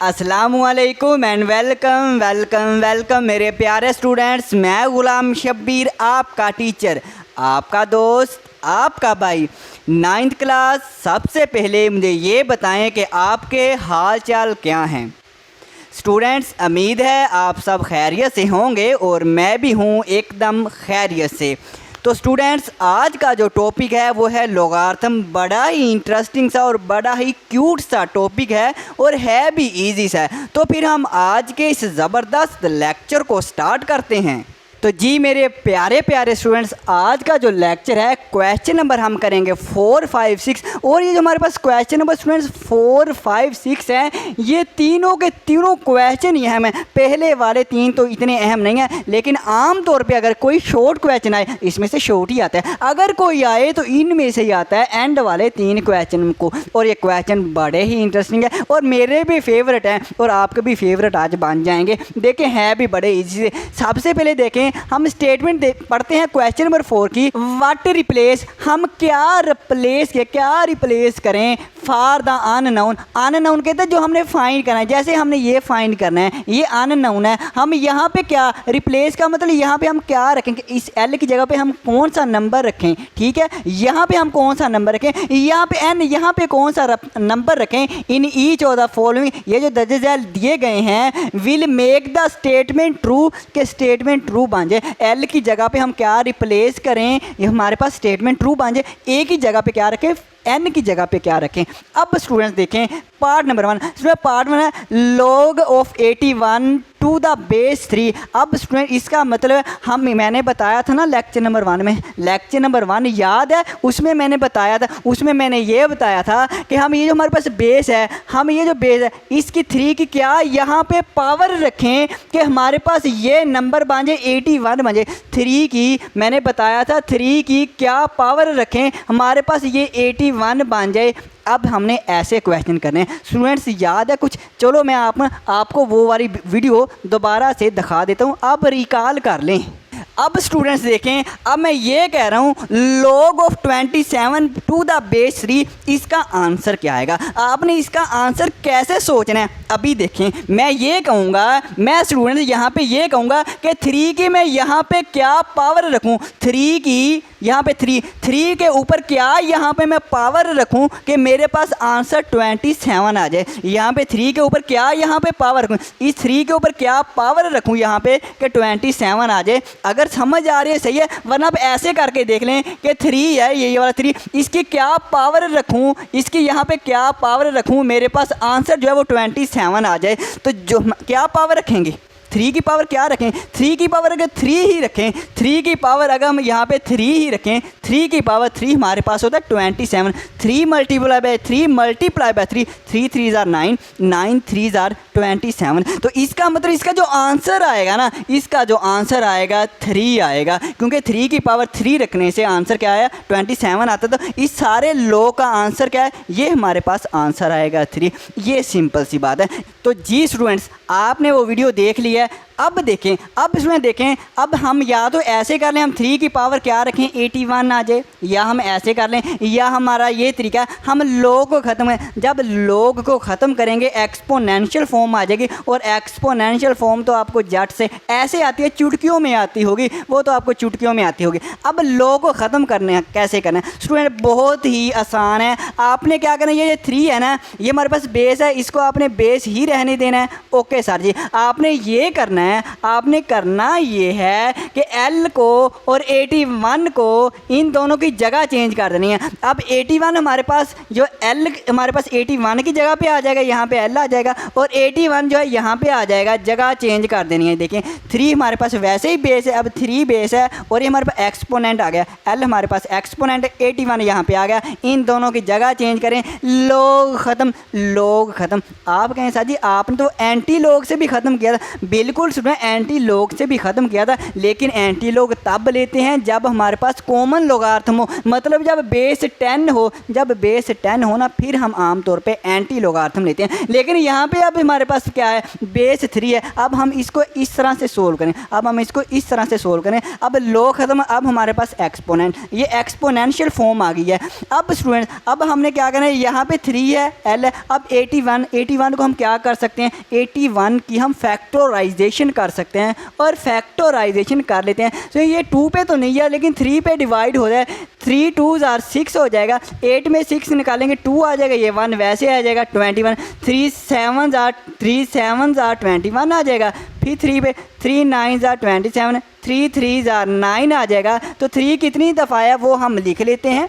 अस्सलामुअलैकुम and welcome welcome welcome मेरे प्यारे स्टूडेंट्स। मैं गुलाम शब्बीर, आपका टीचर, आपका दोस्त, आपका भाई, 9th क्लास। सबसे पहले मुझे ये बताएं कि आपके हाल चाल क्या हैं। स्टूडेंट्स, उम्मीद है आप सब खैरियत से होंगे और मैं भी हूँ एकदम खैरियत से। तो स्टूडेंट्स, आज का जो टॉपिक है वो है लोगारिथम। बड़ा ही इंटरेस्टिंग सा और बड़ा ही क्यूट सा टॉपिक है और है भी इजी सा। तो फिर हम आज के इस ज़बरदस्त लेक्चर को स्टार्ट करते हैं। तो जी मेरे प्यारे प्यारे स्टूडेंट्स, आज का जो लेक्चर है क्वेश्चन नंबर हम करेंगे 4, 5, 6। और ये जो हमारे पास क्वेश्चन नंबर स्टूडेंट्स 4, 5, 6 हैं, ये तीनों के तीनों क्वेश्चन ही अहम हैं। पहले वाले 3 तो इतने अहम नहीं हैं, लेकिन आम तौर पे अगर कोई शॉर्ट क्वेश्चन आए, इसमें से शॉर्ट ही आता है। अगर कोई आए तो इनमें से ही आता है एंड वाले 3 क्वेश्चन को। और ये क्वेश्चन बड़े ही इंटरेस्टिंग है और मेरे भी फेवरेट हैं और आपके भी फेवरेट आज बन जाएंगे। देखें, हैं भी बड़े ईजी से। सबसे पहले देखें, हम स्टेटमेंट पढ़ते हैं क्वेश्चन नंबर 4 की। व्हाट रिप्लेस, हम क्या रिप्लेस करें फॉर द अननोन। अननोन कहते हैं जो हमने फाइंड करना है। जैसे हमने ये फाइंड करना है, ये अननोन है, हम यहाँ पे क्या रिप्लेस का मतलब यहाँ पे हम क्या रखेंगे, इस एल की जगह पे हम कौन सा नंबर रखें। ठीक है, यहाँ पे हम कौन सा नंबर रखें, यहाँ पे एन, यहाँ पे कौन सा नंबर रखें। In each of the following, ये जो दर्ज दिए गए हैं, will make the statement true, के स्टेटमेंट ट्रू बन जाए। एल की जगह पे हम क्या रिप्लेस करें, ये हमारे पास स्टेटमेंट ट्रू बन जाए। ए की जगह पे क्या रखें, एन की जगह पे क्या रखें। अब स्टूडेंट्स देखें पार्ट नंबर 1। पार्ट 1 है log of 81 to the base 3। अब स्टूडेंट इसका मतलब मैंने बताया था ना लेक्चर नंबर 1 में, लेक्चर नंबर 1 याद है, उसमें मैंने बताया था, उसमें मैंने ये बताया था कि हम ये जो हमारे पास बेस है, हम ये जो बेस है इसकी 3 की क्या यहाँ पे पावर रखें कि हमारे पास ये नंबर बन जाए 81 बन जाए। 3 की मैंने बताया था, 3 की क्या पावर रखें हमारे पास ये 81 बन जाए। अब हमने ऐसे क्वेश्चन करने हैं स्टूडेंट्स, याद है कुछ? चलो मैं आपको वो वाली वीडियो दोबारा से दिखा देता हूँ, आप रिकॉल कर लें। अब स्टूडेंट्स देखें, अब मैं ये कह रहा हूँ log of 27 to the base 3, इसका आंसर क्या आएगा। आपने इसका आंसर कैसे सोचना है अभी देखें। मैं ये कहूँगा, मैं स्टूडेंट्स यहाँ पे ये कहूँगा कि 3 की मैं यहाँ पे क्या पावर रखूँ, 3 की यहाँ पे 3 के ऊपर क्या यहाँ पे मैं पावर रखूँ कि मेरे पास आंसर 27 आ जाए। यहाँ पे 3 के ऊपर क्या यहाँ पे पावर रखूँ, इस 3 के ऊपर क्या पावर रखूँ यहाँ पे कि 27 आ जाए। अगर समझ आ रही है सही है, वरना आप ऐसे करके देख लें कि 3 है, ये वाला 3, इसकी क्या पावर रखूँ, इसकी यहाँ पे क्या पावर रखूँ, मेरे पास आंसर जो है वो 27 आ जाए। तो जो क्या पावर रखेंगे, 3 की पावर क्या रखें, 3 की पावर अगर 3 ही रखें, 3 की पावर अगर हम यहाँ पे 3 ही रखें, 3 की पावर 3 हमारे पास होता है 27। 3 मल्टीप्लाई बाय 3 मल्टीप्लाई बाय 3, 3 3 ज़ार 9, 9 3 ज़ार 27। तो इसका मतलब इसका जो आंसर आएगा ना, इसका जो आंसर आएगा 3 आएगा, क्योंकि 3 की पावर 3 रखने से आंसर क्या आया 27 आता। तो इस सारे लो का आंसर क्या है, ये हमारे पास आंसर आएगा 3। ये सिंपल सी बात है। तो जी स्टूडेंट्स, आपने वो वीडियो देख लिया। अब देखें, अब इसमें देखें, अब हम या तो ऐसे कर लें, हम 3 की पावर क्या रखें 81 आ जाए, या हम ऐसे कर लें, या हमारा ये तरीका हम log को ख़त्म, जब log को ख़त्म करेंगे एक्सपोनेंशियल फॉर्म आ जाएगी। और एक्सपोनेंशियल फॉर्म तो आपको जट से ऐसे आती है, चुटकियों में आती होगी, वो तो आपको चुटकियों में आती होगी। अब log को ख़त्म करने कैसे करना है स्टूडेंट, बहुत ही आसान है। आपने क्या करना है, ये 3 है ना, ये हमारे पास बेस है, इसको आपने बेस ही रहने देना है। ओके सर जी, आपने ये करना है, आपने करना ये है कि L को और 81 को, इन दोनों की जगह चेंज कर देनी है। अब 81 हमारे पास जो L हमारे पास 81 की जगह पे आ जाएगा, यहाँ पे L आ जाएगा, और 81 जो है यहाँ पे आ जाएगा, जगह चेंज कर देनी है। देखें 3 हमारे पास वैसे ही बेस है, अब 3 बेस है और ये हमारे पास एक्सपोनेंट आ गया, L हमारे पास एक्सपोनेंट, 81 यहाँ पे आ गया, इन दोनों की जगह चेंज करें, log ख़त्म, log ख़त्म। आप कहें सर जी आपने तो एंटी log से भी ख़त्म किया था, बिल्कुल स्टूडेंट एंटी लॉग से भी ख़त्म किया था, लेकिन एंटी लॉग तब लेते हैं जब हमारे पास कॉमन लॉगरिथम हो, मतलब जब बेस 10 हो, जब बेस 10 हो ना फिर हम आमतौर पे एंटी लॉगरिथम लेते हैं। लेकिन यहाँ पे अब हमारे पास क्या है, बेस 3 है। अब हम इसको इस तरह से सोल्व करें, अब हम इसको इस तरह से सोल्व करें। अब लॉग ख़त्म, अब हमारे पास एक्सपोनेंट, ये एक्सपोनेंशियल फॉर्म आ गई है। अब स्टूडेंट अब हमने क्या करना है, यहाँ पे 3 है, L है। अब 81 को हम क्या कर सकते हैं, 81 की हम फैक्टराइजेशन कर सकते हैं और फैक्टराइजेशन कर लेते हैं। तो ये 2 पे तो नहीं है लेकिन 3 पे डिवाइड हो जाए, 3 2s are 6 हो जाएगा। 8 में 6 निकालेंगे 2 आ जाएगा, ये 1 वैसे आ जाएगा 21। 3 7s are 21 आ जाएगा। फिर 3 पे 3 9s are 27, 3 3s are 9 आ जाएगा। तो 3 कितनी दफ़ा आया वो हम लिख लेते हैं।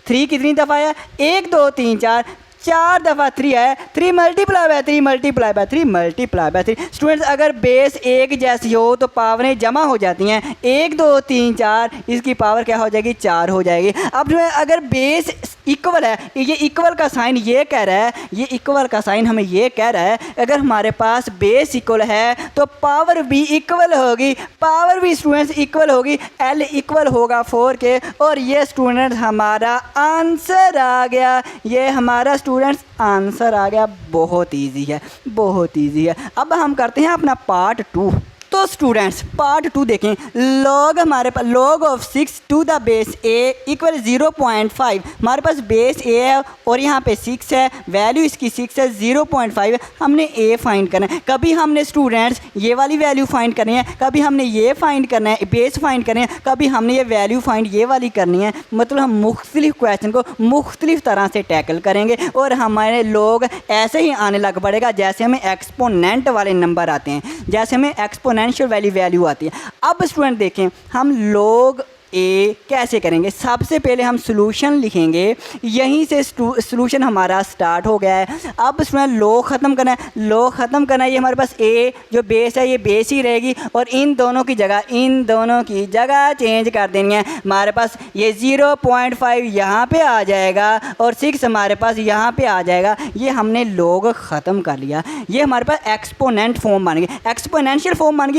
3 कितनी दफ़ा आया, 1 2 3 4 दफ़ा 3 आया। 3 multiply by 3 multiply by 3 multiply by 3। Students अगर बेस एक जैसी हो तो पावरें जमा हो जाती हैं। 1 2 3 4, इसकी पावर क्या हो जाएगी, 4 हो जाएगी। अब अगर बेस इक्वल है, ये इक्वल का साइन ये कह रहा है, ये इक्वल का साइन हमें ये कह रहा है अगर हमारे पास बेस इक्वल है तो पावर भी इक्वल होगी, पावर भी स्टूडेंट्स इक्वल होगी। L इक्वल होगा 4 के। और ये स्टूडेंट्स हमारा आंसर आ गया, ये हमारा स्टूडेंट्स आंसर आ गया। बहुत इजी है, बहुत इजी है। अब हम करते हैं अपना पार्ट 2। तो स्टूडेंट्स पार्ट 2 देखें। लॉग हमारे पास log of 6 to the base a equal 0.5। हमारे पास बेस a है और यहाँ पे 6 है, वैल्यू इसकी 6 है, 0.5 है। हमने a फाइंड करना है। कभी हमने स्टूडेंट्स ये वाली वैल्यू फाइंड करनी है, कभी हमने ये फाइंड करना है, बेस फाइंड करनी है, कभी हमने ये वैल्यू फाइंड ये वाली करनी है। मतलब हम मुख्तलिफ क्वेश्चन को मुख्तलिफ तरह से टैकल करेंगे और हमारे लोग ऐसे ही आने लग पड़ेगा जैसे हमें एक्सपोनेंट वाले नंबर आते हैं, जैसे हमें एक्सपोनेंशियल वैल्यू आती है। अब स्टूडेंट देखें हम लोग ए कैसे करेंगे। सबसे पहले हम सॉल्यूशन लिखेंगे, यहीं से सॉल्यूशन हमारा स्टार्ट हो गया है। अब इसमें लॉग ख़त्म करना है, लॉग ख़त्म करना है। ये हमारे पास ए जो बेस है ये बेस ही रहेगी और इन दोनों की जगह चेंज कर देनी है। हमारे पास ये 0.5 यहाँ पे आ जाएगा और 6 हमारे पास यहाँ पे आ जाएगा। ये हमने लॉग ख़त्म कर लिया। ये हमारे पास एक्सपोनेंट फॉर्म बन गई, एक्सपोनेंशियल फॉर्म बन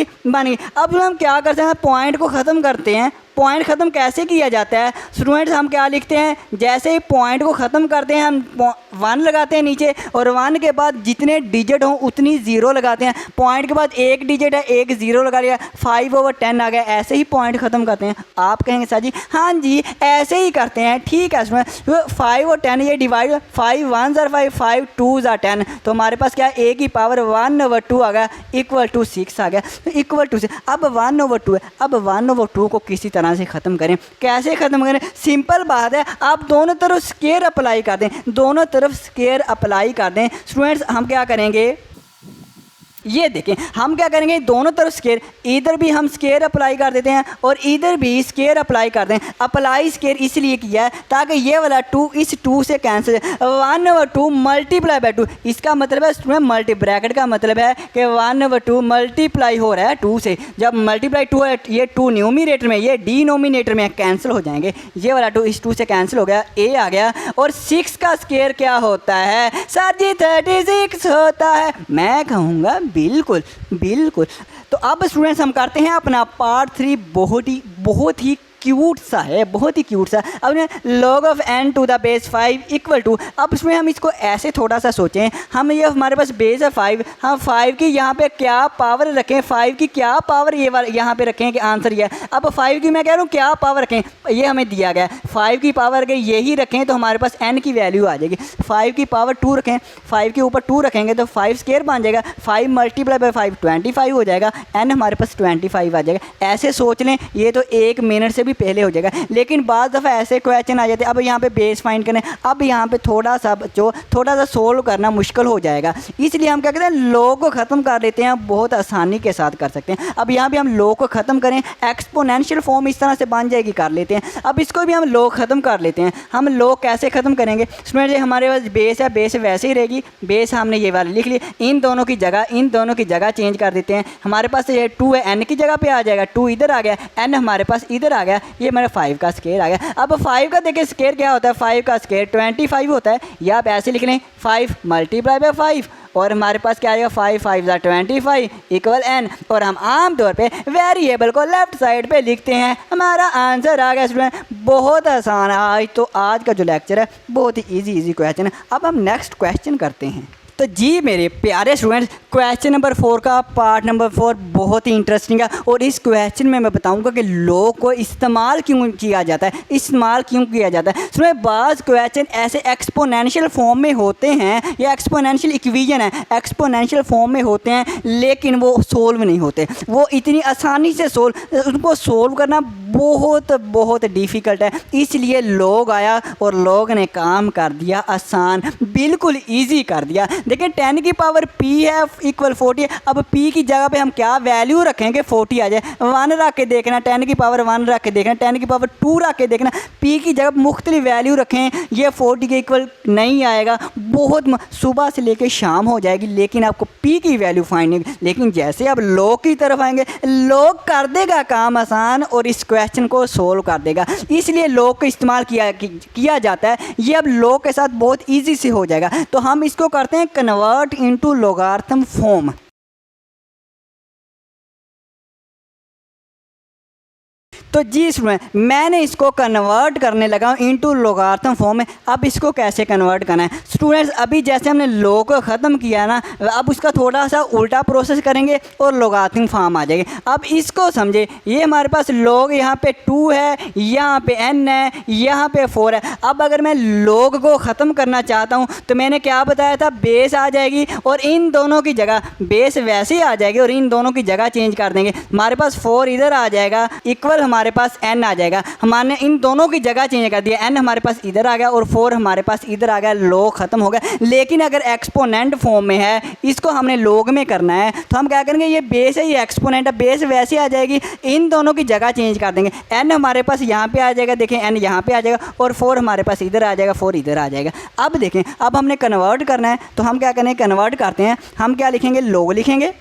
गई। अब हम क्या करते हैं, पॉइंट को ख़त्म करते हैं। पॉइंट ख़त्म कैसे किया जाता है स्टूडेंट्स, हम क्या लिखते हैं, जैसे ही पॉइंट को ख़त्म करते हैं हम 1 लगाते हैं नीचे और 1 के बाद जितने डिजिट हों उतनी 0 लगाते हैं। पॉइंट के बाद एक डिजिट है, एक 0 लगा लिया, 5/10 आ गया। ऐसे ही पॉइंट ख़त्म करते हैं। आप कहेंगे सर जी हाँ जी ऐसे ही करते हैं, ठीक है। इसमें 5 और 10 ये divide, 5 1s are 5, 5 2s are 10। तो हमारे पास क्या a की पावर 1/2 आ गया इक्वल टू 6 आ गया। तो इक्वल टू से अब 1/2 है। अब 1/2 को किसी तरह से ख़त्म करें। कैसे ख़त्म करें, सिंपल बात है, आप दोनों तरफ स्केयर अप्लाई कर दें, दोनों तरफ स्केयर अप्लाई कर दें। स्टूडेंट्स हम क्या करेंगे, ये देखें हम क्या करेंगे, दोनों तरफ स्केयर, इधर भी हम स्केयर अप्लाई कर देते हैं और इधर भी स्केयर अप्लाई कर दें। अप्लाई स्केयर इसलिए किया है ताकि ये वाला 2 इस 2 से कैंसिल, 1/2 मल्टीप्लाई बाय 2। इसका मतलब है स्टूडेंट मल्टी ब्रैकेट का मतलब है कि 1/2 मल्टीप्लाई हो रहा है 2 से। जब मल्टीप्लाई 2 है, ये 2 न्यूमिनेटर में, ये डिनोमिनेटर में कैंसिल हो जाएंगे। ये वाला 2 इस 2 से कैंसिल हो गया, a आ गया। और 6 का स्केयर क्या होता है सर जी, 36 होता है। मैं कहूँगा बिल्कुल बिल्कुल। तो अब स्टूडेंट्स हम करते हैं अपना पार्ट 3। बहुत ही क्यूट सा है, बहुत ही क्यूट सा। अब log of n to the base 5 equal to, अब इसमें हम इसको ऐसे थोड़ा सा सोचें, हम ये हमारे पास बेस है 5, हम 5 की यहाँ पे क्या पावर रखें, 5 की क्या पावर ये वाला यहाँ पे रखें कि आंसर ये है। अब 5 की मैं कह रहा हूँ क्या पावर रखें, ये हमें दिया गया है 5 की पावर अगर यही रखें तो हमारे पास n की वैल्यू आ जाएगी। 5 की पावर 2 रखें, 5 के ऊपर 2 रखेंगे तो 5 स्केयर बन जाएगा, 5 मल्टीप्लाई बाय 5 25 हो जाएगा, n हमारे पास 25 आ जाएगा। ऐसे सोच लें, ये तो 1 मिनट से भी पहले हो जाएगा। लेकिन बाज़ दफ़ा ऐसे क्वेश्चन आ जाते हैं, अब यहाँ पे बेस फाइंड करें, अब यहाँ पे थोड़ा सा सोल्व करना मुश्किल हो जाएगा। इसलिए हम क्या कहते हैं, लॉग को ख़त्म कर लेते हैं, बहुत आसानी के साथ कर सकते हैं। अब यहाँ पे हम लॉग को ख़त्म करें, एक्सपोनेंशियल फॉर्म इस तरह से बन जाएगी, कर लेते हैं। अब इसको भी हम लॉग ख़त्म कर लेते हैं। हम लॉग कैसे ख़त्म करेंगे स्टूडेंट, हमारे पास बेस है, बेस वैसे ही रहेगी, बेस हमने ये वाली लिख ली। इन दोनों की जगह चेंज कर देते हैं। हमारे पास ये 2 है, n की जगह पे आ जाएगा, 2 इधर आ गया, n हमारे पास इधर आ गया। ये मेरा 5 का स्क्वायर आ गया। अब 5 का देखिए स्क्वायर क्या होता है, 5 का स्क्वायर 25 होता है। या आप ऐसे लिख लें 5 मल्टीप्लाई बाय 5 और हमारे पास क्या आएगा 5 5 25 इक्वल n। और हम आमतौर पे वेरिएबल को लेफ्ट साइड पे लिखते हैं, हमारा आंसर आ गया स्टूडेंट। बहुत आसान है आज तो, आज का जो लेक्चर है बहुत ही इजी क्वेश्चन है। अब हम नेक्स्ट क्वेश्चन करते हैं। तो जी मेरे प्यारे स्टूडेंट्स, क्वेश्चन नंबर 4 का पार्ट नंबर 4 बहुत ही इंटरेस्टिंग है। और इस क्वेश्चन में मैं बताऊंगा कि लॉग को इस्तेमाल क्यों किया जाता है, इस्तेमाल क्यों किया जाता है। इसमें बाज़ क्वेश्चन ऐसे एक्सपोनेंशियल फॉर्म में होते हैं या एक्सपोनेंशियल इक्वेशन है, एक्सपोनेंशियल फॉर्म में होते हैं, लेकिन वो सोल्व नहीं होते। वो इतनी आसानी से उनको सोल्व करना बहुत डिफ़िकल्ट है। इसलिए लॉग आया और लॉग ने काम कर दिया आसान, बिल्कुल ईजी कर दिया। देखिए 10 की पावर p है इक्वल 40। अब p की जगह पे हम क्या वैल्यू रखेंगे, 40 आ जाए। 1 रख के देखना, 10 की पावर 1 रख के देखना, 10 की पावर 2 रख के देखना। p की जगह मुख्तलिफ वैल्यू रखें, ये 40 के इक्वल नहीं आएगा। बहुत सुबह से लेकर शाम हो जाएगी, लेकिन आपको p की वैल्यू फाइंड नहीं। लेकिन जैसे अब लॉग की तरफ आएंगे, लॉग कर देगा काम आसान और इस क्वेश्चन को सोल्व कर देगा। इसलिए लॉग का इस्तेमाल किया जाता है। ये अब लॉग के साथ बहुत ईजी से हो जाएगा। तो हम इसको करते हैं कन्वर्ट इनटू लॉगरिथम फॉर्म। तो जी इसमें मैंने इसको कन्वर्ट करने लगा हूँ इनटू लॉगरिथम फॉर्म में। अब इसको कैसे कन्वर्ट करना है स्टूडेंट्स, अभी जैसे हमने लॉग को ख़त्म किया ना, अब उसका थोड़ा सा उल्टा प्रोसेस करेंगे और लॉगरिथम फॉर्म आ जाएगी। अब इसको समझे, ये हमारे पास लॉग यहाँ पे 2 है, यहाँ पे n है, यहाँ पे 4 है। अब अगर मैं लॉग को ख़त्म करना चाहता हूँ तो मैंने क्या बताया था, बेस आ जाएगी और इन दोनों की जगह बेस वैसे ही आ जाएगी और इन दोनों की जगह चेंज कर देंगे। हमारे पास 4 इधर आ जाएगा इक्वल हमारे पास n आ जाएगा। हमने इन दोनों की जगह चेंज कर दिया, n हमारे पास इधर आ गया और 4 हमारे पास इधर आ गया, लॉग खत्म हो गया। लेकिन अगर एक्सपोनेंट फॉर्म में है, इसको हमने लॉग में करना है, तो हम क्या करेंगे, ये बेस है, ये एक्सपोनेंट है, बेस वैसे आ जाएगी, इन दोनों की जगह चेंज कर देंगे। n हमारे पास यहाँ पे आ जाएगा, देखें n यहाँ पे आ जाएगा और 4 हमारे पास इधर आ जाएगा, 4 इधर आ जाएगा। अब देखें, अब हमने कन्वर्ट करना है, तो हम क्या करें, कन्वर्ट करते हैं। हम क्या लिखेंगे, लॉग लिखेंगे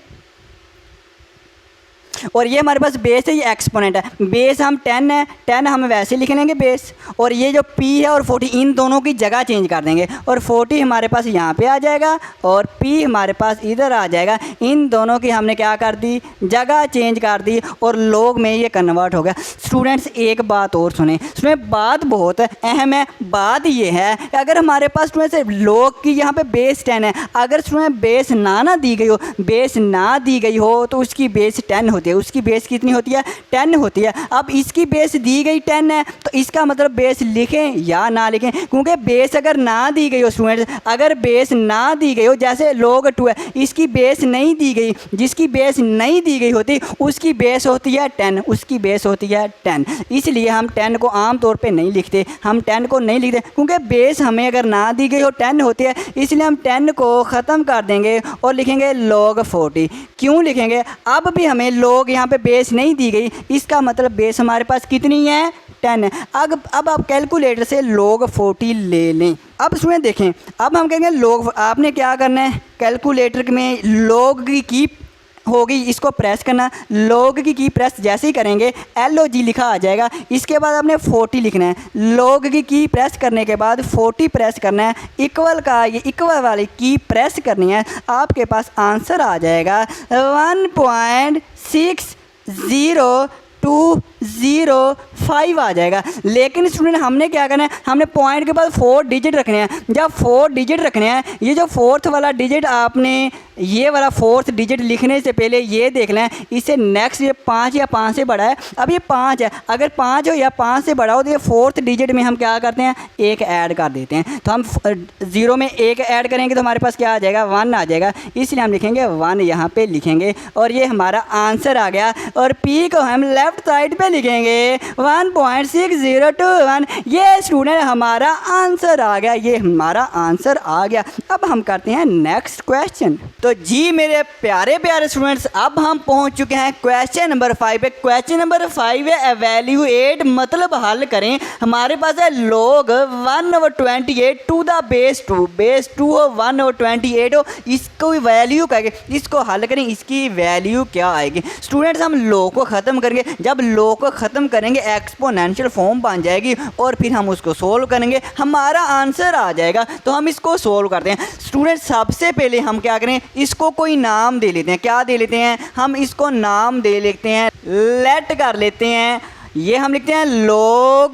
और ये हमारे पास बेस है, ये एक्सपोनेंट है। बेस हम 10 है, 10 हम वैसे लिख लेंगे बेस, और ये जो p है और 40 इन दोनों की जगह चेंज कर देंगे और 40 हमारे पास यहाँ पे आ जाएगा और p हमारे पास इधर आ जाएगा। इन दोनों की हमने क्या कर दी, जगह चेंज कर दी और लॉग में ये कन्वर्ट हो गया। स्टूडेंट्स एक बात और सुने, इसमें बात बहुत अहम है। बात ये है कि अगर हमारे पास स्टूडेंट्स लॉग की यहाँ पे बेस 10 है, अगर स्टूडेंट बेस ना दी गई हो, बेस ना दी गई हो तो उसकी बेस 10 होती है। उसकी बेस कितनी होती है, 10 होती है। अब इसकी बेस दी गई 10 है, तो इसका मतलब बेस लिखें या ना लिखें, क्योंकि बेस अगर ना दी गई हो स्टूडेंट्स, अगर बेस ना दी गई हो, जैसे लॉग 2 है, इसकी बेस नहीं दी गई, जिसकी बेस नहीं दी गई होती उसकी बेस होती है 10, उसकी बेस होती है 10। इसलिए हम 10 को आम तौर पे नहीं लिखते, हम 10 को नहीं लिखते क्योंकि बेस हमें अगर ना दी गई हो 10 होती है। इसलिए हम 10 को ख़त्म कर देंगे और लिखेंगे log 40। क्यों लिखेंगे, अब भी हमें log यहाँ पे बेस नहीं दी गई, इसका मतलब बेस हमारे पास कितनी है, 10 है। अब आप कैलकुलेटर से log 40 ले लें। अब इसमें देखें, अब हम कहेंगे log, आपने क्या करना है, कैलकुलेटर में log की होगी, इसको प्रेस करना, log की प्रेस जैसे ही करेंगे LOG लिखा आ जाएगा। इसके बाद आपने 40 लिखना है, log की प्रेस करने के बाद 40 प्रेस करना है, इक्वल का ये इक्वल वाली की प्रेस करनी है, आपके पास आंसर आ जाएगा 1.6025 आ जाएगा। लेकिन स्टूडेंट हमने क्या करना है, हमने पॉइंट के बाद 4 डिजिट रखने हैं। जब 4 डिजिट रखने हैं, ये जो 4th वाला डिजिट आपने, ये वाला 4th डिजिट लिखने से पहले ये देख लें, इससे नेक्स्ट ये 5 या 5 से बड़ा है। अब ये 5 है, अगर 5 हो या 5 से बड़ा हो तो ये 4th डिजिट में हम क्या करते हैं, 1 ऐड कर देते हैं। तो हम 0 में 1 ऐड करेंगे तो हमारे पास क्या आ जाएगा, 1 आ जाएगा। इसलिए हम लिखेंगे 1 यहाँ पे लिखेंगे और ये हमारा आंसर आ गया। और p को हम लेफ्ट साइड पे लिखेंगे 1.6021। ये स्टूडेंट हमारा आंसर आ गया, ये हमारा आंसर आ गया। अब हम करते हैं नेक्स्ट क्वेश्चन। तो जी मेरे प्यारे प्यारे स्टूडेंट्स, अब हम पहुंच चुके हैं क्वेश्चन नंबर 5 पे। क्वेश्चन नंबर 5 है एवेल्यूएट, मतलब हल करें। हमारे पास है log 1/28 to the base 2, base 2 हो 1/28 हो, इसको वैल्यू कहेंगे, इसको हल करें, इसकी वैल्यू क्या आएगी। स्टूडेंट्स हम log को ख़त्म करके जब लो को ख़त्म करेंगे एक्सपोनेंशियल फॉर्म बन जाएगी और फिर हम उसको सोल्व करेंगे, हमारा आंसर आ जाएगा। तो हम इसको सोल्व करते हैं। स्टूडेंट सबसे पहले हम क्या करें, इसको कोई नाम दे लेते हैं। क्या दे लेते हैं, हम इसको नाम दे लेते हैं, लेट कर लेते हैं। ये हम लिखते हैं log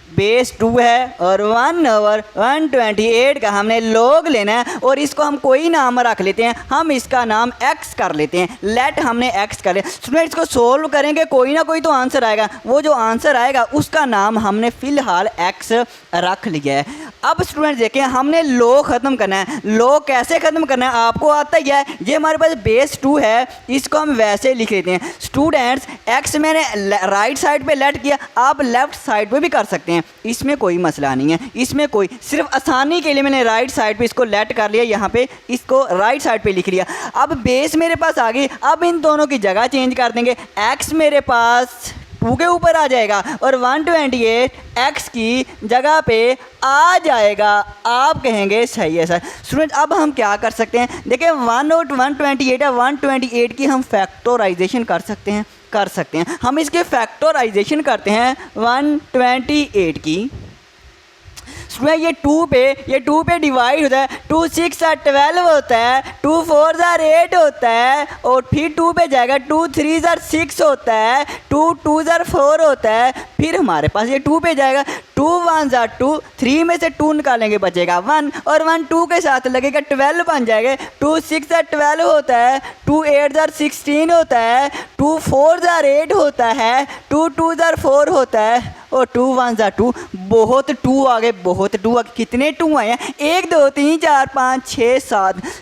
बेस 2 है और 1/128 का हमने log लेना है और इसको हम कोई नाम रख लेते हैं। हम इसका नाम x कर लेते हैं, लेट हमने x कर लिया। स्टूडेंट्स को सोल्व करेंगे, कोई ना कोई तो आंसर आएगा। वो जो आंसर आएगा उसका नाम हमने फ़िलहाल x रख लिया है। अब स्टूडेंट्स देखें, हमने लो ख़त्म करना है। लो कैसे ख़त्म करना है आपको आता ही है। ये हमारे पास बेस 2 है, इसको हम वैसे लिख लेते हैं। स्टूडेंट्स x मैंने राइट साइड पे लेट किया, आप लेफ़्ट साइड पे भी कर सकते हैं, इसमें कोई मसला नहीं है। इसमें कोई, सिर्फ आसानी के लिए मैंने राइट साइड पे इसको लेट कर लिया, यहाँ पे इसको राइट साइड पे लिख लिया। अब बेस मेरे पास आ गई, अब इन दोनों की जगह चेंज कर देंगे। x मेरे पास 2 के ऊपर आ जाएगा और 128 x की जगह पे आ जाएगा। आप कहेंगे सही है सर। स्टूडेंट अब हम क्या कर सकते हैं, देखिए 1 और 128 है, 128 की हम फैक्टराइजेशन कर सकते हैं। हम इसके फैक्टराइजेशन करते हैं 128 की। स्टूडेंट ये 2 पे डिवाइड होता है, 2 6 12 होता है, 2 4 8 होता है और फिर 2 पे जाएगा, 2 3 6 होता है, 2 2 4 होता है। फिर हमारे पास ये 2 पे जाएगा, 2 1 2, 3 में से 2 निकालेंगे बचेगा 1 और 1 2 के साथ लगेगा 12 बन जाएगा। 2 6 12 होता है, 2 8 16 होता है, 2 4 8 होता है, 2 2 4 होता है और 2 1 2। बहुत 2 आ गए, बहुत 2 आ गए। कितने 2 आए हैं, 1 2 3 4 5 6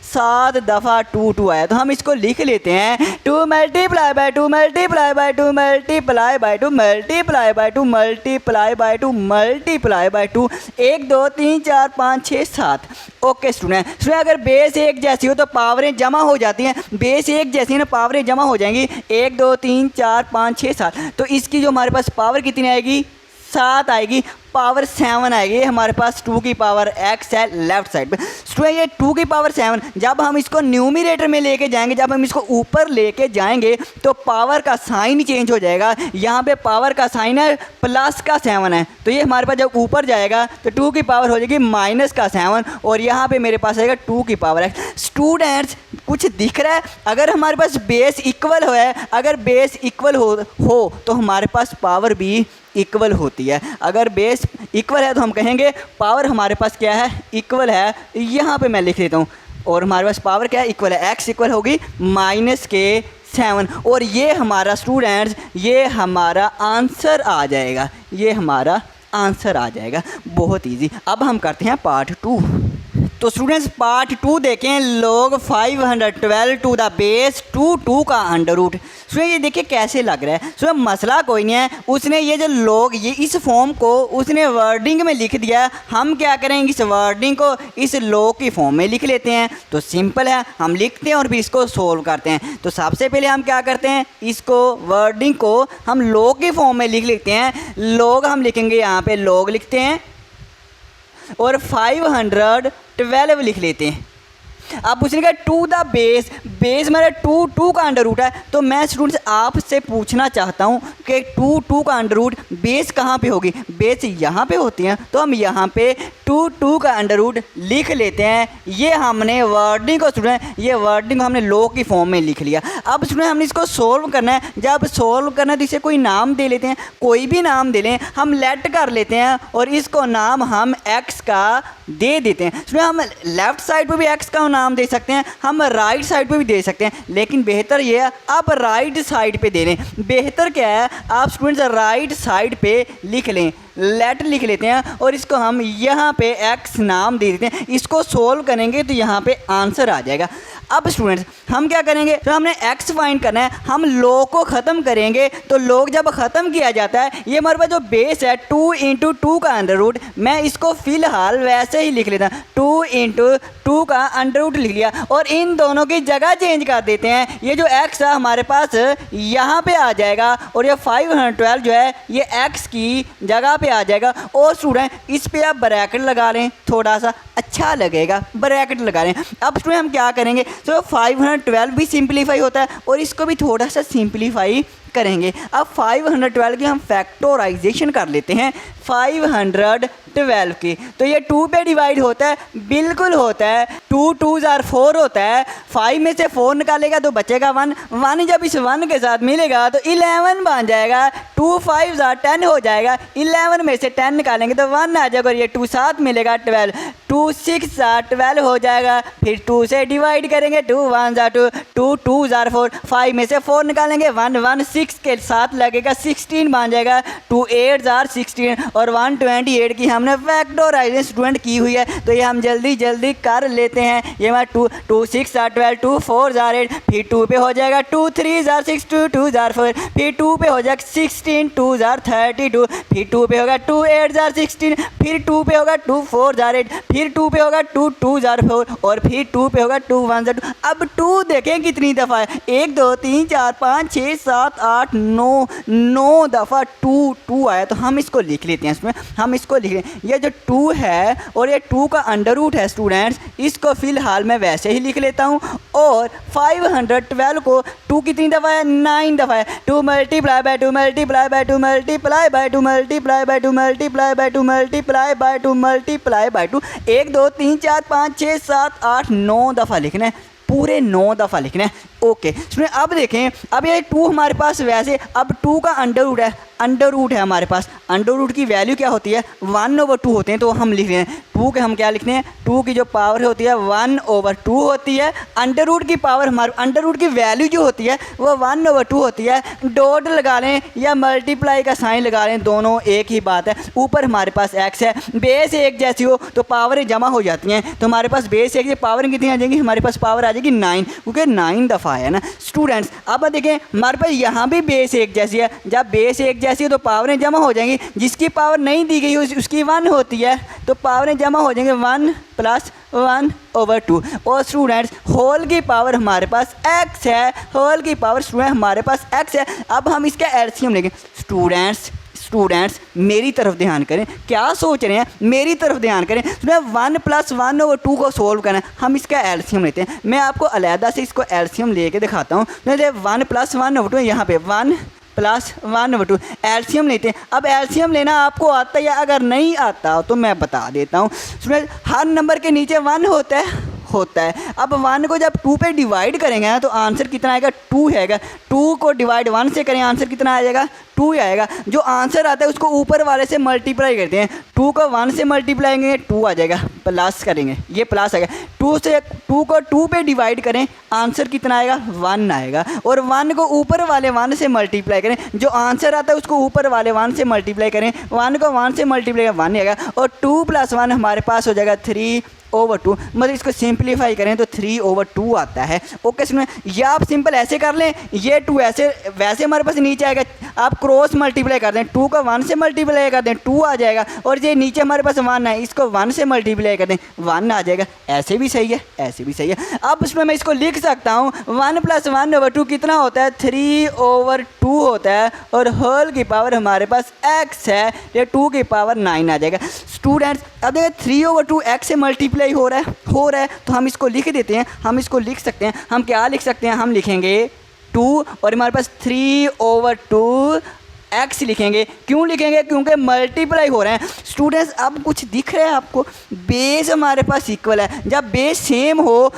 7 दफ़ा 2 आया। तो हम इसको लिख लेते हैं 2 multiply by 2 multiply by 2 multiply by 2 multiply by 2 multiply by 2 multiply by 2, 1 2 3 4 5 6 7। Okay student, अगर बेस एक जैसी हो तो पावरें जमा हो जाती हैं। बेस एक जैसी है ना, पावरें जमा हो जाएंगी, 1 2 3 4 5 6 7। तो इसकी जो हमारे पास पावर कितनी आएगी, 7 आएगी, पावर 7 आएगी। हमारे पास 2 की पावर x है लेफ्ट साइड पे। स्टूडेंट ये 2 की पावर 7 जब हम इसको न्यूमरेटर में लेके जाएंगे, जब हम इसको ऊपर लेके जाएंगे तो पावर का साइन चेंज हो जाएगा। यहाँ पे पावर का साइन है प्लस का 7 है, तो ये हमारे पास जब ऊपर जाएगा तो 2 की पावर हो जाएगी माइनस का 7 और यहाँ पे मेरे पास आएगा 2 की पावर x। स्टूडेंट्स कुछ दिख रहा है, अगर हमारे पास बेस इक्वल है, अगर बेस इक्वल हो तो हमारे पास पावर भी इक्वल होती है। अगर बेस इक्वल है तो हम कहेंगे पावर हमारे पास क्या है, इक्वल है। यहाँ पे मैं लिख देता हूँ और हमारे पास पावर क्या है, इक्वल है। x इक्वल होगी माइनस के 7 और ये हमारा स्टूडेंट्स, ये हमारा आंसर आ जाएगा, ये हमारा आंसर आ जाएगा। बहुत इजी। अब हम करते हैं पार्ट 2। तो स्टूडेंट्स पार्ट 2 देखें, log 512 टू द बेस 2 का अंडर रूट। स्टूडेंट ये देखिए कैसे लग रहा है। स्टूडेंट मसला कोई नहीं है, उसने ये जो log ये इस फॉर्म को उसने वर्डिंग में लिख दिया। हम क्या करेंगे, इस वर्डिंग को इस log की फॉर्म में लिख लेते हैं। तो सिंपल है, हम लिखते हैं और फिर इसको सोल्व करते हैं। तो सबसे पहले हम क्या करते हैं, इसको वर्डिंग को हम log की फॉर्म में लिख लेते हैं। log हम लिखेंगे, यहाँ पे log लिखते हैं और 512 लिख लेते हैं। अब उसने कहा टू द बेस, बेस मेरा 2 का अंडर रूट है। तो मैं स्टूडेंट्स आपसे पूछना चाहता हूँ कि 2 का अंडर रूट बेस कहाँ पे होगी, बेस यहाँ पे होती हैं। तो हम यहाँ पे 2 का अंडर रूट लिख लेते हैं। ये हमने वर्डिंग को स्टूडेंट, ये वर्डिंग को हमने log की फॉर्म में लिख लिया। अब स्टूडेंट हमने इसको सोल्व करना है। जब सोल्व करना है तो इसे कोई नाम दे लेते हैं, कोई भी नाम दे लें। हम लेट कर लेते हैं और इसको नाम हम x का दे देते हैं। स्टूडेंट हम लेफ्ट साइड पे भी x का नाम दे सकते हैं, हम राइट साइड पे भी दे सकते हैं, लेकिन बेहतर ये है आप राइट साइड पे दे लें। बेहतर क्या है, आप स्टूडेंट्स राइट साइड पे लिख लें, लेट लिख लेते हैं और इसको हम यहाँ पे x नाम दे देते हैं। इसको सोल्व करेंगे तो यहाँ पे आंसर आ जाएगा। अब स्टूडेंट्स हम क्या करेंगे, तो हमने x फाइंड करना है। हम log को ख़त्म करेंगे तो log जब ख़त्म किया जाता है, ये हमारे पास जो बेस है 2 × 2 का अंडर रूट, मैं इसको फ़िलहाल वैसे ही लिख लेता हूँ, 2 × 2 का अंडर रूट लिख लिया और इन दोनों की जगह चेंज कर देते हैं। ये जो x है हमारे पास यहाँ पे आ जाएगा और ये 512 जो है ये x की जगह पे आ जाएगा। और स्टूडेंट इस पे आप ब्रैकेट लगा लें, थोड़ा सा अच्छा लगेगा, ब्रैकेट लगा लें। अब स्टूडेंट हम क्या करेंगे, तो 512 512 भी सिंप्लीफाई होता है और इसको भी थोड़ा सा सिंप्लीफाई करेंगे। अब 512 की हम फैक्टराइजेशन कर लेते हैं 512 की, तो ये 2 पे डिवाइड होता है, बिल्कुल होता है। 2 2s are 4 होता है, 5 में से 4 निकालेगा तो बचेगा 1, 1 जब इस 1 के साथ मिलेगा तो 11 बन जाएगा। 2 5s are 10 हो जाएगा, 11 में से 10 निकालेंगे तो 1 आ जाएगा और ये 2 साथ मिलेगा 12, 2 6 are 12 हो जाएगा। फिर 2 से डिवाइड करेंगे, 2 1s are 2, 2 2s are 4, 5 में से 4 निकालेंगे, 1 1 6 के साथ लगेगा 16 बन जाएगा। 2 8s are 16 और 128 की हमने फैक्टराइजेशन स्टूडेंट की हुई है, तो ये हम जल्दी जल्दी कर लेते हैं। ये हमारा 2 6 are 12, 2 4s are 8, फिर 2 पे हो जाएगा 2 3s are 6, 2 2s are 4, फिर 2 पे हो जाएगा 16, 2s are 32, फिर 2 पे होगा 2 8s are 16, फिर 2 पे होगा 2 4s are 8, फिर 2 पे होगा 2 2s are 4 और फिर 2 पे होगा 2 1s are 2। अब 2 देखें कितनी दफ़ा है, 1 2 3 4 5 6 7 8 9 दफ़ा 2 आया, तो हम इसको लिख लेते हैं। इसमें हम इसको लिख लें, ये जो 2 है और ये 2 का अंडर रूट है स्टूडेंट्स, इसको फ़िलहाल मैं वैसे ही लिख लेता हूँ। और 512 को 2 कितनी दफ़ा है, 9 दफ़ा है। 2 multiply by 2 multiply by 2 multiply by 2 multiply by 2 multiply by 2 multiply by 2 multiply by 2, 1 2 3 4 5 6 7 8 9 दफ़ा लिखना है, पूरे 9 दफ़ा लिखना है। ओके सुनिए, अब देखें, अब ये 2 हमारे पास वैसे, अब 2 का अंडर रूट है हमारे पास। अंडर रूट की वैल्यू क्या होती है, 1/2 होते हैं, तो हम लिख रहे हैं 2 के हम क्या लिखते हैं, 2 की जो पावर होती है 1/2 होती है। अंडर रूट की पावर हमारे अंडर रूट की वैल्यू जो होती है वो 1/2 होती है। डॉट लगा लें या मल्टीप्लाई का साइन लगा लें, दोनों एक ही बात है। ऊपर हमारे पास x है, बेस एक जैसी हो तो पावरें जमा हो जाती हैं, तो हमारे पास बेस एक की पावर कितनी आ जाएगी, हमारे पास पावर आ जाएगी 9, क्योंकि 9 दफ़ा है ना स्टूडेंट्स। अब देखें हमारे पास यहाँ भी बेस एक जैसी है, जब बेस एक जैसी है तो पावरें जमा हो जाएंगी। जिसकी पावर नहीं दी गई उसकी 1 होती है, तो पावरें जमा हो जाएंगे 1 + 1/2। और स्टूडेंट्स होल की पावर हमारे पास x है, होल की पावर स्टूडेंट हमारे पास x है। अब हम इसका एलसीएम लेंगे। स्टूडेंट्स मेरी तरफ ध्यान करें, क्या सोच रहे हैं, मेरी तरफ ध्यान करें। 1 + 1/2 को सोल्व करना है, हम इसका एलसीएम लेते हैं। मैं आपको अलहदा से इसको एलसीएम लेके दिखाता हूँ। 1 + 1/2 यहाँ पे 1 + 1/2 एलसीएम लेते हैं। अब एलसीएम लेना आपको आता है या अगर नहीं आता तो मैं बता देता हूँ। हर नंबर के नीचे 1 होता है। अब 1 को जब 2 पे डिवाइड करेंगे ना तो आंसर कितना आएगा, 2 आएगा। 2 को डिवाइड 1 से करें, आंसर कितना आ जाएगा, 2 आएगा। जो आंसर आता है उसको ऊपर वाले से मल्टीप्लाई करते हैं। 2 को 1 से मल्टीप्लाई करेंगे 2 आ जाएगा, प्लस करेंगे ये प्लस आएगा। 2 को 2 पे डिवाइड करें, आंसर कितना आएगा, 1 आएगा। और 1 को ऊपर वाले 1 से मल्टीप्लाई करें, जो आंसर आता है उसको ऊपर वाले 1 से मल्टीप्लाई करें, 1 को 1 से मल्टीप्लाई 1 आएगा। और 2 + 1 हमारे पास हो जाएगा 3/2, मतलब इसको सिंप्लीफाई करें तो 3/2 आता है। ओके सुनिए, या आप सिंपल ऐसे कर लें, ये 2 ऐसे वैसे हमारे पास नीचे आएगा, आप क्रॉस मल्टीप्लाई कर दें, 2 का 1 से मल्टीप्लाई कर दें 2 आ जाएगा। और ये नीचे हमारे पास 1 है, इसको 1 से मल्टीप्लाई कर दें 1 आ जाएगा। ऐसे भी सही है, ऐसे भी सही है। अब उसमें मैं इसको लिख सकता हूँ 1 + 1/2 कितना होता है, 3/2 होता है। और होल की पावर हमारे पास x है, ये 2 की पावर 9 आ जाएगा। स्टूडेंट्स अब देखिए 3/2 x से मल्टीप्लाई हो रहा है, तो हम इसको लिख देते हैं। हम इसको लिख सकते हैं, हम क्या लिख सकते हैं, हम लिखेंगे 2 और हमारे पास 3/2 x लिखेंगे। क्यों लिखेंगे, क्योंकि मल्टीप्लाई हो रहे हैं। स्टूडेंट्स अब कुछ दिख रहा है आपको, बेस हमारे पास इक्वल है। जब बेस सेम हो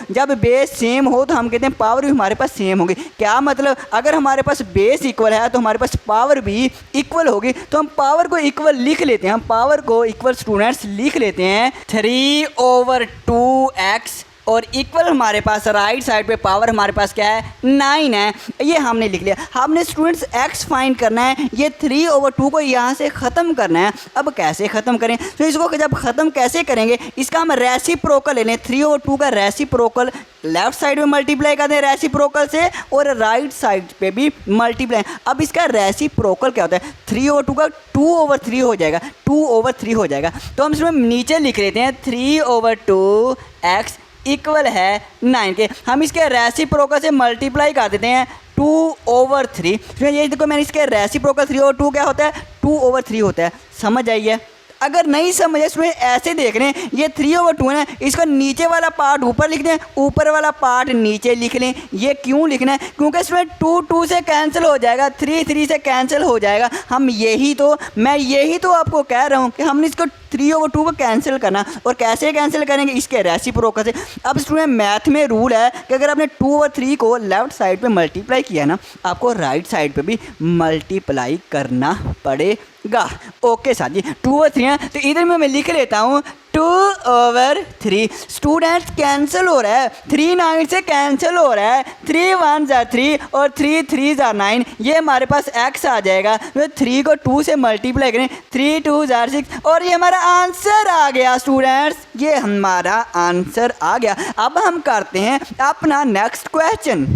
तो हम कहते हैं पावर भी हमारे पास सेम होगी। क्या मतलब, अगर हमारे पास बेस इक्वल है तो हमारे पास पावर भी इक्वल होगी। तो हम पावर को इक्वल लिख लेते हैं, हम पावर को इक्वल स्टूडेंट्स लिख लेते हैं 3/2x और इक्वल हमारे पास राइट साइड पे पावर हमारे पास क्या है, 9 है। ये हमने लिख लिया। हमने स्टूडेंट्स x फाइंड करना है, ये 3/2 को यहाँ से ख़त्म करना है। अब कैसे ख़त्म करें, तो इसको जब ख़त्म कैसे करेंगे, इसका हम रेसिप्रोकल ले लें। 3/2 का रेसिप्रोकल लेफ्ट साइड में मल्टीप्लाई कर दें रेसिप्रोकल से, और राइट साइड पे भी मल्टीप्लाई। अब इसका रेसिप्रोकल क्या होता है, 3/2 का 2/3 हो जाएगा, 2/3 हो जाएगा। तो हम इसमें नीचे लिख लेते हैं 3/2x इक्वल है 9 के। हम इसके रेसिप्रोकल से मल्टीप्लाई कर देते हैं 2/3। ये देखो मैंने इसके रेसिप्रोकल 3/2 क्या होता है, 2/3 होता है। समझ आई है। अगर नहीं समझे स्टूडेंट ऐसे देख रहे हैं, ये 3/2 है, इसका नीचे वाला पार्ट ऊपर लिख दें, ऊपर वाला पार्ट नीचे लिख लें। ये क्यों लिखना है? क्योंकि स्टूडेंट 2 से कैंसिल हो जाएगा, 3 से कैंसिल हो जाएगा। मैं यही तो आपको कह रहा हूँ कि हमने इसको 3/2 को कैंसिल करना। और कैसे कैंसिल करेंगे? इसके रेसिप्रोकल से। अब स्टूडेंट मैथ में रूल है कि अगर आपने 2/3 को लेफ्ट साइड पे मल्टीप्लाई किया ना, आपको राइट साइड पे भी मल्टीप्लाई करना पड़ेगा। ओके सर जी, 2/3 है तो इधर में मैं लिख लेता हूँ 2/3। स्टूडेंट्स कैंसिल हो रहा है, 3 9 से कैंसिल हो रहा है, 3 1 3 और 3 3 9। ये हमारे पास x आ जाएगा। तो 3 को 2 से मल्टीप्लाई करें, 3 2 6 और ये हमारा आंसर आ गया स्टूडेंट्स, ये हमारा आंसर आ गया। अब हम करते हैं अपना नेक्स्ट क्वेश्चन।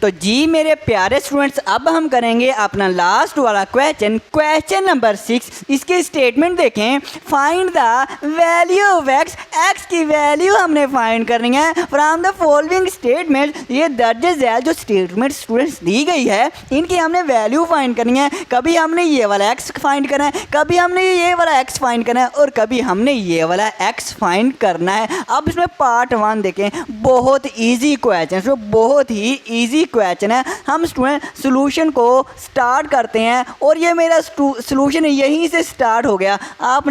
तो जी मेरे प्यारे स्टूडेंट्स, अब हम करेंगे अपना लास्ट वाला क्वेश्चन नंबर 6। इसके स्टेटमेंट देखें। Find the value of x की वैल्यू हमने फाइंड करनी है फ्रॉम द फॉलोइंग स्टेटमेंट। ये दर्ज झैल जो स्टेटमेंट स्टूडेंट्स दी गई है, इनकी हमने वैल्यू फाइंड करनी है। कभी हमने ये वाला x फाइंड करना है, कभी हमने ये वाला x फाइंड करना है और कभी हमने ये वाला x फाइंड करना है। अब इसमें पार्ट 1 देखें, बहुत ईजी क्वेश्चन, बहुत ही ईजी क्वेश्चन है। हम स्टूडेंट सॉल्यूशन को स्टार्ट करते हैं और ये मेरा सॉल्यूशन यहीं से स्टार्ट हो गया।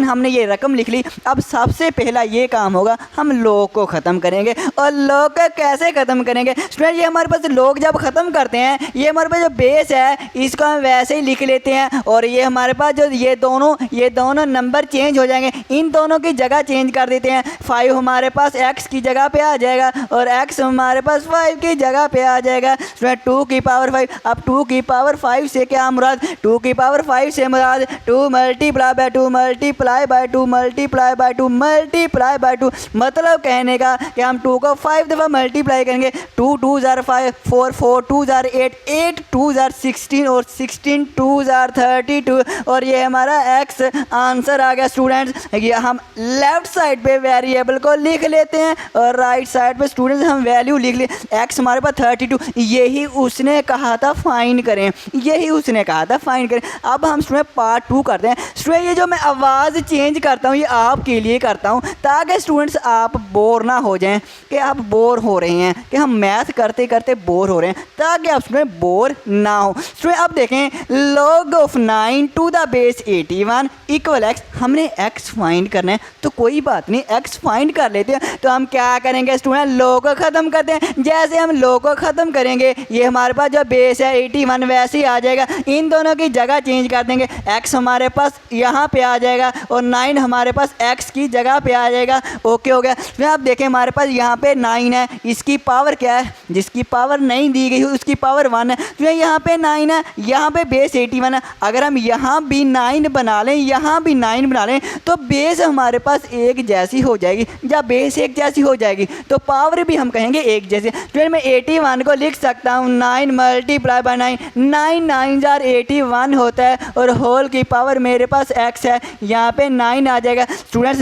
हमने ये रकम लिख ली। अब सबसे पहला ये काम होगा, हम लॉग को ख़त्म करेंगे। और लॉग को कैसे ख़त्म करेंगे स्टूडेंट? ये हमारे पास लॉग जब ख़त्म करते हैं, ये हमारे पास जो बेस है इसको हम वैसे ही लिख लेते हैं। और ये हमारे पास जो ये दोनों नंबर चेंज हो जाएंगे, इन दोनों की जगह चेंज कर देते हैं। 5 हमारे पास x की जगह पे आ जाएगा और x हमारे पास 5 की जगह पे आ जाएगा। 2 की पावर 5। अब 2 की पावर 5 से क्या मुराद? 2 की पावर 5 से मुराद 2 multiply by 2 multiply by 2 multiply by 2 multiply by 2। मतलब कहने का कि हम 2 को 5 दफ़ा मल्टीप्लाई करेंगे। 2 2 5 4 4 2 8 8 2 16 और 16 2 32 और ये हमारा x आंसर आ गया स्टूडेंट्स। ये हम लेफ्ट साइड पे वेरिएबल को लिख लेते हैं और राइट साइड पे स्टूडेंट्स हम वैल्यू लिख ले। x हमारे पास 32, यही उसने कहा था फाइंड करें, यही उसने कहा था फाइंड करें। अब हम स्टूडेंट पार्ट 2 करते हैं। स्टूडेंट ये जो मैं आवाज़ चेंज करता हूँ, ये आपके लिए करता हूँ ताकि स्टूडेंट्स आप बोर ना हो जाएं कि आप बोर हो रहे हैं, कि हम मैथ करते करते बोर हो रहे हैं, ताकि आप स्टूडेंट बोर ना हो। स्टूडेंट अब देखें, log of 9 to the base 81 equal x। हमने x फाइंड करना है तो कोई बात नहीं, x फाइंड कर लेते हैं। तो हम क्या करेंगे स्टूडेंट? log को ख़त्म करते हैं। जैसे हम log को ख़त्म करेंगे, ये हमारे पास जो बेस है 81 वैसे ही आ जाएगा। इन दोनों की जगह चेंज कर देंगे। x हमारे पास यहाँ पे आ जाएगा और 9 हमारे पास x की जगह पे आ जाएगा। ओके हो गया। फिर आप देखें हमारे पास यहाँ पे 9 है, इसकी पावर क्या है? जिसकी पावर नहीं दी गई उसकी पावर 1 है। फिर यहाँ पे 9 है, यहाँ पे बेस 81 है। अगर हम यहाँ भी 9 बना लें, यहाँ भी 9 बना लें तो बेस हमारे पास एक जैसी हो जाएगी। जब बेस एक जैसी हो जाएगी तो पावर भी हम कहेंगे एक जैसी। फिर मैं 81 को लिख सकता हूँ 9 मल्टीप्लाई बाय 9, 9 9 81 होता है और होल की पावर मेरे पास x है, यहाँ पे 9 आ जाएगा। स्टूडेंट्स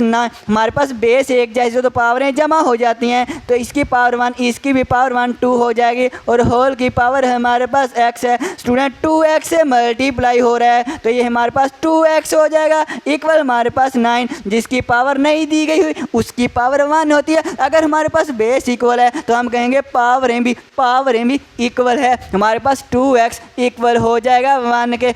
हमारे पास बेस एक जैसे तो पावरें जमा हो जाती हैं, तो इसकी पावर 1, इसकी भी पावर 1 2 हो जाएगी और होल की पावर हमारे पास x है। स्टूडेंट 2x से मल्टीप्लाई हो रहा है तो ये हमारे पास 2x हो जाएगा इक्वल हमारे पास 9, जिसकी पावर नहीं दी गई हुई उसकी पावर 1 होती है। अगर हमारे पास बेस इक्वल है तो हम कहेंगे पावरें भी इक्वल है। हमारे पास 2x इक्वल हो जाएगा 1 के।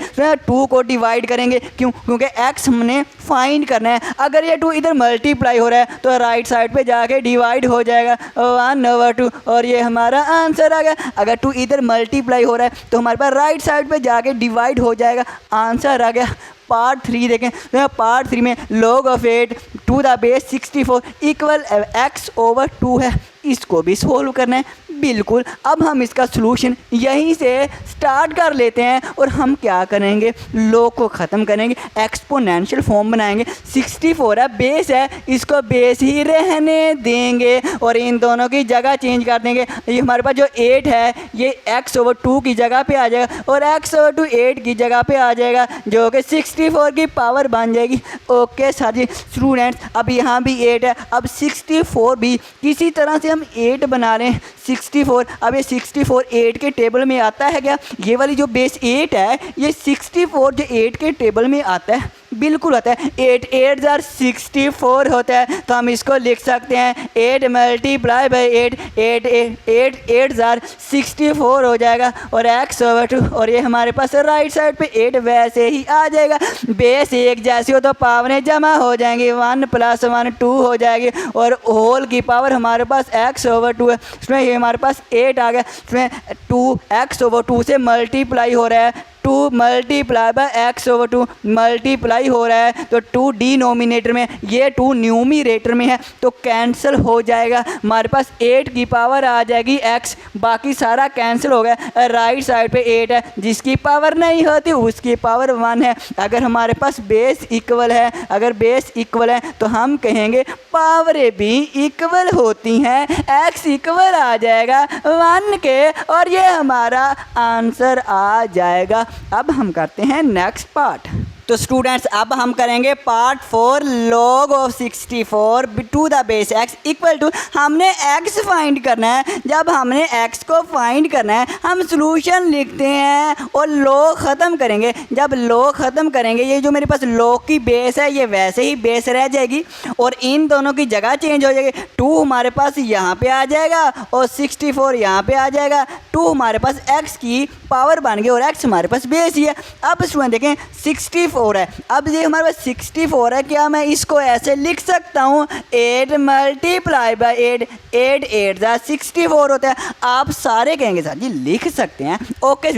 2 को डिवाइड करेंगे, क्योंकि x हमने फाइंड करना है। अगर ये 2 इधर मल्टीप्लाई हो रहा है तो राइट साइड पे जाके डिवाइड हो जाएगा 1/2 और ये हमारा आंसर आ गया। अगर 2 इधर मल्टीप्लाई हो रहा है तो हमारे पास राइट साइड पे जाके डिवाइड हो जाएगा, आंसर आ गया। पार्ट 3 देखें तो पार्ट 3 में log of 8 to the base 64 equal x/2 है। इसको भी सोल्व करना है बिल्कुल। अब हम इसका सलूशन यहीं से स्टार्ट कर लेते हैं और हम क्या करेंगे? log को ख़त्म करेंगे, एक्सपोनेंशियल फॉर्म बनाएंगे। 64 है, बेस है, इसको बेस ही रहने देंगे और इन दोनों की जगह चेंज कर देंगे। ये हमारे पास जो 8 है ये x/2 की जगह पे आ जाएगा और x/2 8 की जगह पे आ जाएगा, जो कि 64 की पावर बन जाएगी। ओके सर जी। स्टूडेंट्स अब यहाँ भी 8 है, अब 64 भी किसी तरह से हम 8 बना रहे हैं। 64, अब ये 64 8 के टेबल में आता है क्या? ये वाली जो बेस 8 है ये 64 जो 8 के टेबल में आता है बिल्कुल होता है। 8 8 जार 64 होता है, तो हम इसको लिख सकते हैं 8 मल्टीप्लाई बाई 8, 8 8 8 जार 64 हो जाएगा और x/2, और ये हमारे पास राइट साइड पे 8 वैसे ही आ जाएगा। बेस एक जैसी हो तो पावरें जमा हो जाएंगी, 1 + 1 2 हो जाएगी, और होल की पावर हमारे पास x/2 है, इसमें ये हमारे पास 8 आ गया, इसमें 2x/2 से मल्टीप्लाई हो रहा है, 2 मल्टीप्लाई बाय x/2 मल्टीप्लाई हो रहा है, तो 2 डिनोमिनेटर में, ये 2 न्यूमिनेटर में है, तो कैंसिल हो जाएगा। हमारे पास 8 की पावर आ जाएगी x, बाकी सारा कैंसिल हो गया। राइट साइड पे 8 है, जिसकी पावर नहीं होती उसकी पावर 1 है। अगर हमारे पास बेस इक्वल है, अगर बेस इक्वल है तो हम कहेंगे पावरें भी इक्वल होती हैं, x इक्वल आ जाएगा 1 के, और ये हमारा आंसर आ जाएगा। अब हम करते हैं नेक्स्ट पार्ट। तो स्टूडेंट्स अब हम करेंगे part 4, log of 64 to the base x equal to, हमने x फाइंड करना है। जब हमने x को फाइंड करना है हम सॉल्यूशन लिखते हैं और log ख़त्म करेंगे। जब log ख़त्म करेंगे, ये जो मेरे पास log की बेस है ये वैसे ही बेस रह जाएगी और इन दोनों की जगह चेंज हो जाएगी। 2 हमारे पास यहाँ पे आ जाएगा और 64 यहाँ पे आ जाएगा। 2 हमारे पास x की पावर बन गई और x हमारे पास बेस ही है। अब स्टूडेंट देखें 64 है, अब ये हमारे पास 64 है, क्या मैं इसको ऐसे लिख सकता हूँ 8 मल्टीप्लाई बाई 8, 8 8 जार 64 होता है। आप सारे कहेंगे सर जी लिख सकते हैं, ओके।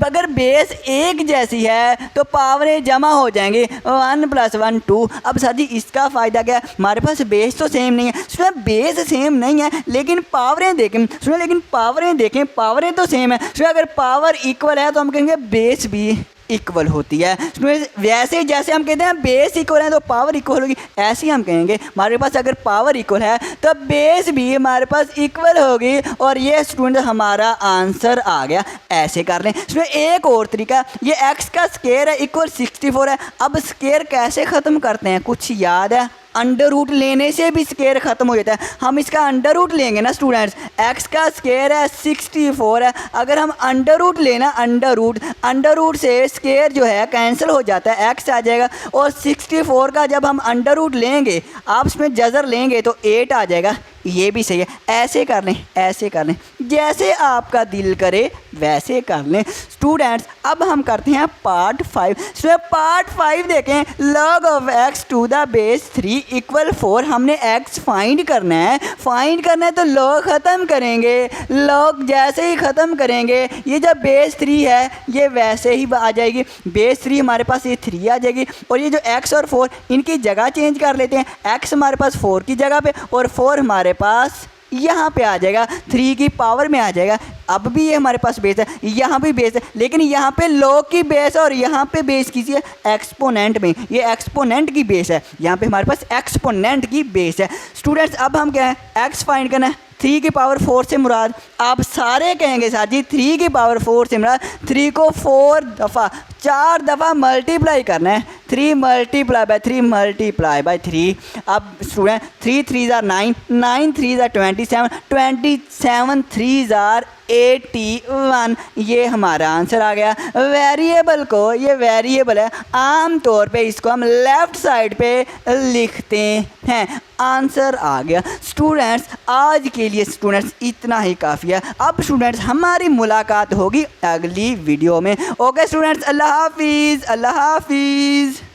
अगर बेस एक जैसी है तो पावरें जमा हो जाएंगी, 1 + 1 2। अब सर जी इसका फ़ायदा क्या है, हमारे पास बेस तो सेम नहीं है। सुना बेस सेम नहीं है लेकिन पावरें देखें, सुना लेकिन पावरें देखें, पावरें तो सेम है। सुना अगर पावर इक्वल है तो हम कहेंगे बेस भी इक्वल होती है। वैसे जैसे हम कहते हैं बेस इक्वल है तो पावर इक्वल होगी, ऐसे ही हम कहेंगे हमारे पास अगर पावर इक्वल है तो बेस भी हमारे पास इक्वल होगी, और ये स्टूडेंट हमारा आंसर आ गया। ऐसे कर लें। इसमें एक और तरीका, ये x का स्क्वायर है इक्वल 64 है। अब स्क्वायर कैसे ख़त्म करते हैं, कुछ याद है? अंडर रूट लेने से भी स्क्वायर ख़त्म हो जाता है। हम इसका अंडर रूट लेंगे ना स्टूडेंट्स, x का स्क्वायर है 64 है, अगर हम अंडर रूट लेना, अंडर रूट से स्क्वायर जो है कैंसिल हो जाता है, x आ जाएगा, और 64 का जब हम अंडर रूट लेंगे, आप इसमें जज़र लेंगे तो 8 आ जाएगा। ये भी सही है। ऐसे कर लें, ऐसे कर लें, जैसे आपका दिल करे वैसे कर लें। स्टूडेंट्स अब हम करते हैं पार्ट 5। सो पार्ट 5 देखें, log of x to the base 3 equal 4। हमने x फाइंड करना है, फाइंड करना है तो log ख़त्म करेंगे। log जैसे ही ख़त्म करेंगे, ये जब बेस 3 है ये वैसे ही आ जाएगी। बेस 3 हमारे पास ये 3 आ जाएगी, और ये जो x और 4 इनकी जगह चेंज कर लेते हैं। x हमारे पास 4 की जगह पे और 4 हमारे पास यहाँ पे आ जाएगा, 3 की पावर में आ जाएगा। अब भी ये हमारे पास बेस है, यहाँ भी बेस है, लेकिन यहाँ पे log की बेस है और यहाँ पे बेस किसी है एक्सपोनेंट में, ये एक्सपोनेंट की बेस है, यहाँ पे हमारे पास एक्सपोनेंट की बेस है। स्टूडेंट्स अब हम क्या है x फाइंड करना है। 3 की पावर 4 से मुराद, आप सारे कहेंगे साथ जी 3 की पावर 4 से मुराद 3 को 4 दफ़ा मल्टीप्लाई करना है। 3 मल्टीप्लाई बाय 3 मल्टीप्लाई बाय 3। अब स्टूडेंट 3 3 ज़ार 9, 9 3 ज़ार 27, 27 3 ज़ार 81। ये हमारा आंसर आ गया। वेरिएबल को, ये वेरिएबल है, आम तौर पे इसको हम लेफ़्ट साइड पे लिखते हैं। आंसर आ गया। स्टूडेंट्स आज के लिए स्टूडेंट्स इतना ही काफ़ी है। अब स्टूडेंट्स हमारी मुलाकात होगी अगली वीडियो में। ओके स्टूडेंट्स, अल्लाह हाफिज़, अल्लाह हाफिज़।